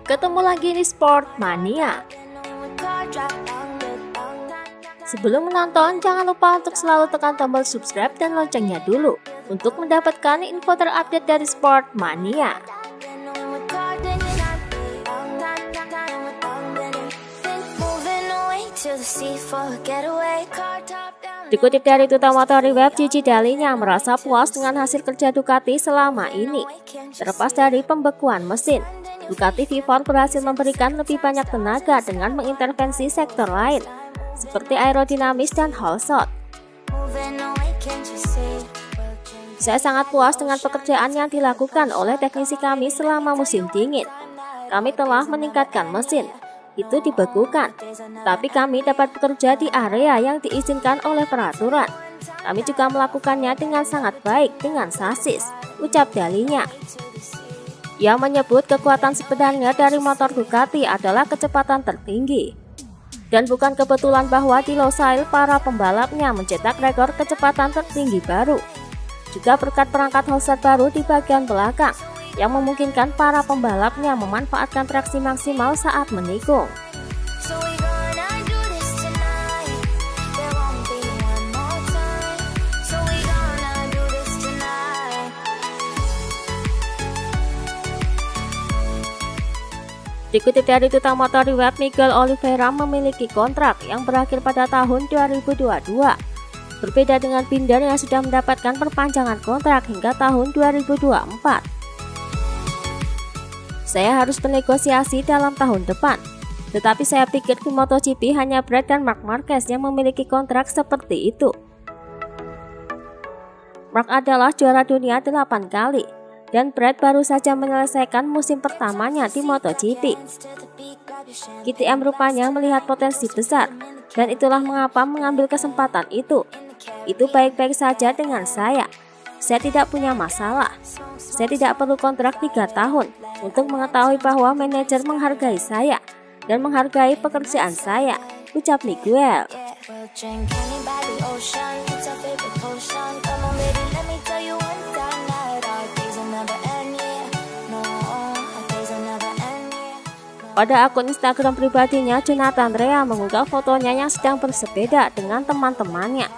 Ketemu lagi di Sport Mania. Sebelum menonton, jangan lupa untuk selalu tekan tombol subscribe dan loncengnya dulu untuk mendapatkan info terupdate dari Sport Mania. Dikutip dari Tuta Motori Web, Gigi Dalinya merasa puas dengan hasil kerja Ducati selama ini. Terlepas dari pembekuan mesin, Ducati V4 berhasil memberikan lebih banyak tenaga dengan mengintervensi sektor lain, seperti aerodinamis dan whole shot. Saya sangat puas dengan pekerjaan yang dilakukan oleh teknisi kami selama musim dingin. Kami telah meningkatkan mesin, itu dibekukan, tapi kami dapat bekerja di area yang diizinkan oleh peraturan. Kami juga melakukannya dengan sangat baik dengan sasis, ucap Dalinya. Ia menyebut kekuatan sebenarnya dari motor Ducati adalah kecepatan tertinggi. Dan bukan kebetulan bahwa di Losail para pembalapnya mencetak rekor kecepatan tertinggi baru. Juga berkat perangkat whole baru di bagian belakang yang memungkinkan para pembalapnya memanfaatkan traksi maksimal saat menikung. Dikutip dari Tuta Motori Web, Miguel Oliveira memiliki kontrak yang berakhir pada tahun 2022. Berbeda dengan Binder yang sudah mendapatkan perpanjangan kontrak hingga tahun 2024. Saya harus bernegosiasi dalam tahun depan. Tetapi saya pikir di MotoGP hanya Brad dan Marc Marquez yang memiliki kontrak seperti itu. Marc adalah juara dunia 8 kali. Dan Brad baru saja menyelesaikan musim pertamanya di MotoGP. KTM rupanya melihat potensi besar, dan itulah mengapa mengambil kesempatan itu. Itu baik-baik saja dengan saya. Saya tidak punya masalah. Saya tidak perlu kontrak 3 tahun untuk mengetahui bahwa manajer menghargai saya dan menghargai pekerjaan saya, ucap Miguel. Pada akun Instagram pribadinya, Jonathan Rea mengunggah fotonya yang sedang bersepeda dengan teman-temannya.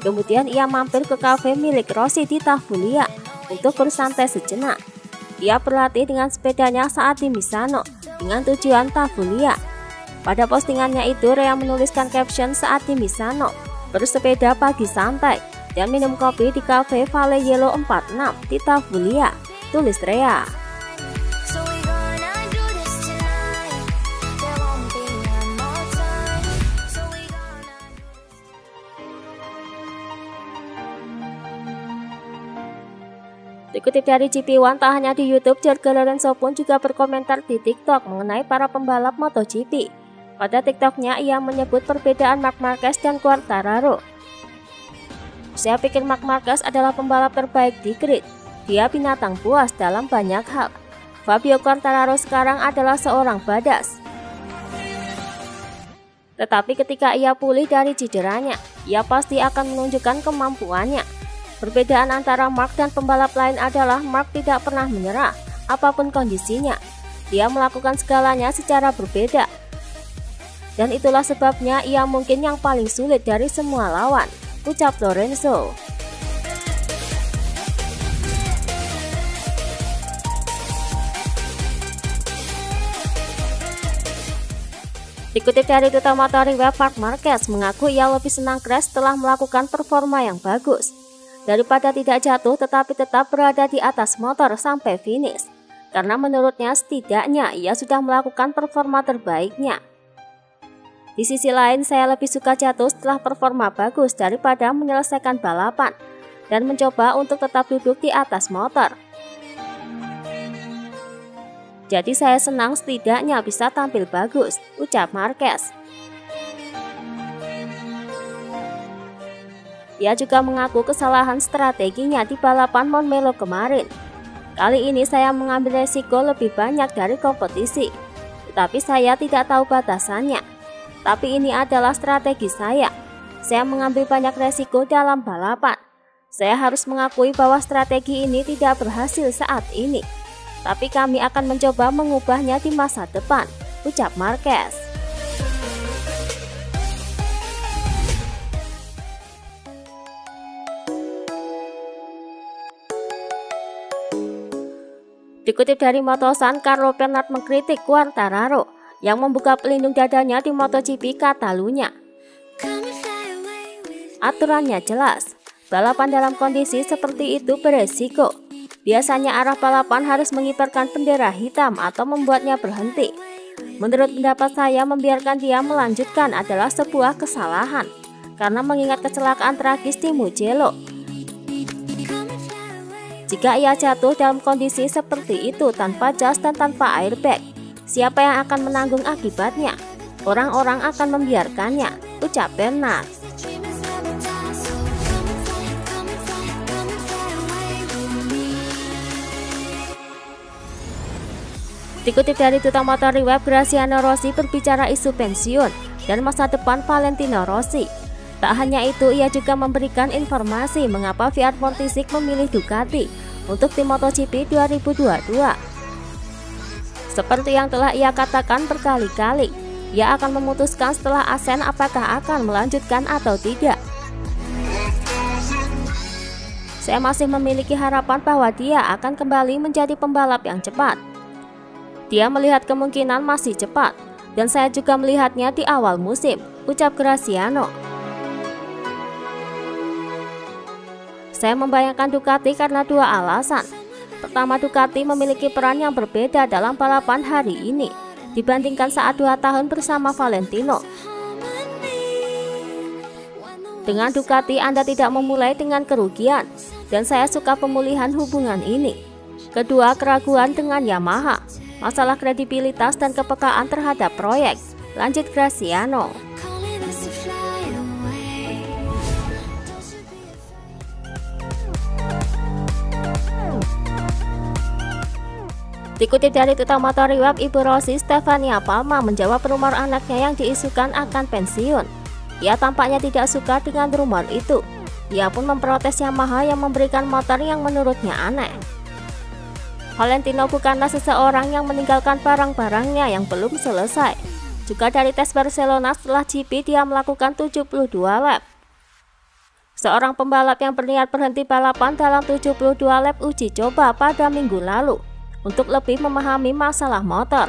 Kemudian ia mampir ke kafe milik Rossi di Tavullia untuk bersantai sejenak. Ia berlatih dengan sepedanya saat di Misano dengan tujuan Tavullia. Pada postingannya itu, Rea menuliskan caption saat di Misano, bersepeda pagi santai dan minum kopi di kafe Vale Yellow 46 di Tavullia, tulis Rea. Dikutip dari GP1, tak hanya di YouTube, Jorge Lorenzo pun juga berkomentar di TikTok mengenai para pembalap MotoGP. Pada TikToknya, ia menyebut perbedaan Marc Marquez dan Quartararo. Saya pikir Marc Marquez adalah pembalap terbaik di grid. Dia binatang buas dalam banyak hal. Fabio Quartararo sekarang adalah seorang badass. Tetapi ketika ia pulih dari cederanya, ia pasti akan menunjukkan kemampuannya. Perbedaan antara Marc dan pembalap lain adalah Marc tidak pernah menyerah, apapun kondisinya. Dia melakukan segalanya secara berbeda. Dan itulah sebabnya ia mungkin yang paling sulit dari semua lawan, ucap Lorenzo. Dikutip dari Tuta Motori Web, Marc Marquez mengaku ia lebih senang crash setelah melakukan performa yang bagus daripada tidak jatuh tetapi tetap berada di atas motor sampai finish, karena menurutnya setidaknya ia sudah melakukan performa terbaiknya. Di sisi lain, saya lebih suka jatuh setelah performa bagus daripada menyelesaikan balapan dan mencoba untuk tetap duduk di atas motor. Jadi saya senang setidaknya bisa tampil bagus, ucap Marquez. Ia juga mengaku kesalahan strateginya di balapan Montmello kemarin. Kali ini saya mengambil resiko lebih banyak dari kompetisi, tetapi saya tidak tahu batasannya. Tapi ini adalah strategi saya. Saya mengambil banyak resiko dalam balapan. Saya harus mengakui bahwa strategi ini tidak berhasil saat ini. Tapi kami akan mencoba mengubahnya di masa depan, ucap Marquez. Dikutip dari Motosan, Carlo Bernard mengkritik Quartararo yang membuka pelindung dadanya di MotoGP Catalunya. Aturannya jelas, balapan dalam kondisi seperti itu beresiko. Biasanya arah balapan harus mengibarkan bendera hitam atau membuatnya berhenti. Menurut pendapat saya, membiarkan dia melanjutkan adalah sebuah kesalahan, karena mengingat kecelakaan tragis di Mugello. Jika ia jatuh dalam kondisi seperti itu tanpa jas dan tanpa airbag, siapa yang akan menanggung akibatnya? Orang-orang akan membiarkannya, ucap Bernard. Dikutip dari Duta Motor Web, Graziano Rossi berbicara isu pensiun dan masa depan Valentino Rossi. Tak hanya itu, ia juga memberikan informasi mengapa Fiat Montisik memilih Ducati untuk tim MotoGP 2022. Seperti yang telah ia katakan berkali-kali, ia akan memutuskan setelah Asen apakah akan melanjutkan atau tidak. Saya masih memiliki harapan bahwa dia akan kembali menjadi pembalap yang cepat. Dia melihat kemungkinan masih cepat, dan saya juga melihatnya di awal musim, ucap Graziano. Saya membayangkan Ducati karena dua alasan. Pertama, Ducati memiliki peran yang berbeda dalam balapan hari ini dibandingkan saat 2 tahun bersama Valentino. Dengan Ducati Anda tidak memulai dengan kerugian, dan saya suka pemulihan hubungan ini. Kedua, keraguan dengan Yamaha, masalah kredibilitas dan kepekaan terhadap proyek, lanjut Graziano. Dikutip dari Duta Motor Web, Ibu Rossi, Stefania Palma menjawab rumor anaknya yang diisukan akan pensiun. Ia tampaknya tidak suka dengan rumor itu. Ia pun memprotes Yamaha yang memberikan motor yang menurutnya aneh. Valentino bukanlah seseorang yang meninggalkan barang-barangnya yang belum selesai. Juga dari tes Barcelona setelah GP dia melakukan 72 lap. Seorang pembalap yang berniat berhenti balapan dalam 72 lap uji coba pada minggu lalu untuk lebih memahami masalah motor.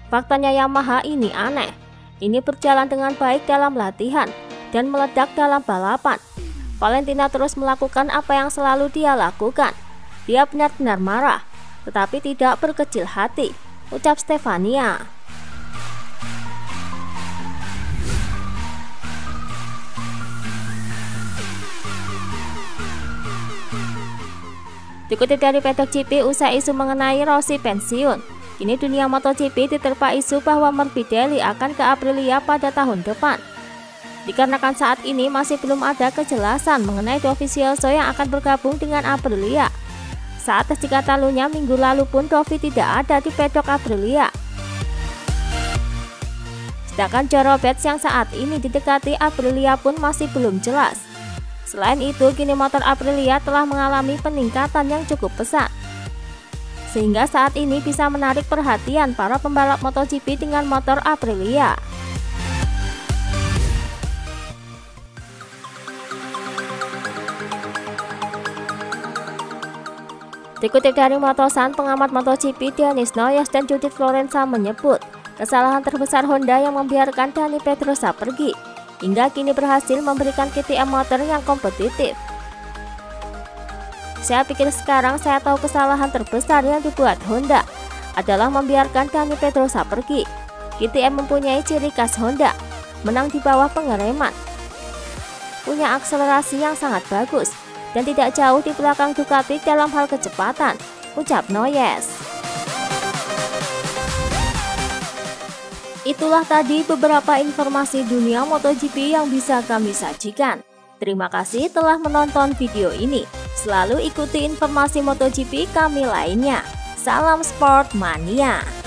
Faktanya Yamaha ini aneh. Ini berjalan dengan baik dalam latihan dan meledak dalam balapan. Valentino terus melakukan apa yang selalu dia lakukan. Dia benar-benar marah, tetapi tidak berkecil hati, ucap Stefania. Dikutip dari Paddock GP, usai isu mengenai Rossi pensiun, kini dunia MotoGP diterpa isu bahwa Morbidelli akan ke Aprilia pada tahun depan. Dikarenakan saat ini masih belum ada kejelasan mengenai Dovizioso yang akan bergabung dengan Aprilia. Saat tes di Catalunya minggu lalu pun Dovi tidak ada di Paddock Aprilia. Sedangkan Joe Roberts yang saat ini didekati Aprilia pun masih belum jelas. Selain itu, kini motor Aprilia telah mengalami peningkatan yang cukup pesat, sehingga saat ini bisa menarik perhatian para pembalap MotoGP dengan motor Aprilia. Dikutip dari Motosan, pengamat MotoGP Denis Noyes dan Judith Florenza menyebut kesalahan terbesar Honda yang membiarkan Dani Pedrosa pergi, hingga kini berhasil memberikan KTM motor yang kompetitif. Saya pikir sekarang saya tahu kesalahan terbesar yang dibuat Honda adalah membiarkan Dani Pedrosa pergi. KTM mempunyai ciri khas Honda, menang di bawah pengereman, punya akselerasi yang sangat bagus, dan tidak jauh di belakang Ducati dalam hal kecepatan, ucap Noyes. Itulah tadi beberapa informasi dunia MotoGP yang bisa kami sajikan. Terima kasih telah menonton video ini. Selalu ikuti informasi MotoGP kami lainnya. Salam Sport Mania.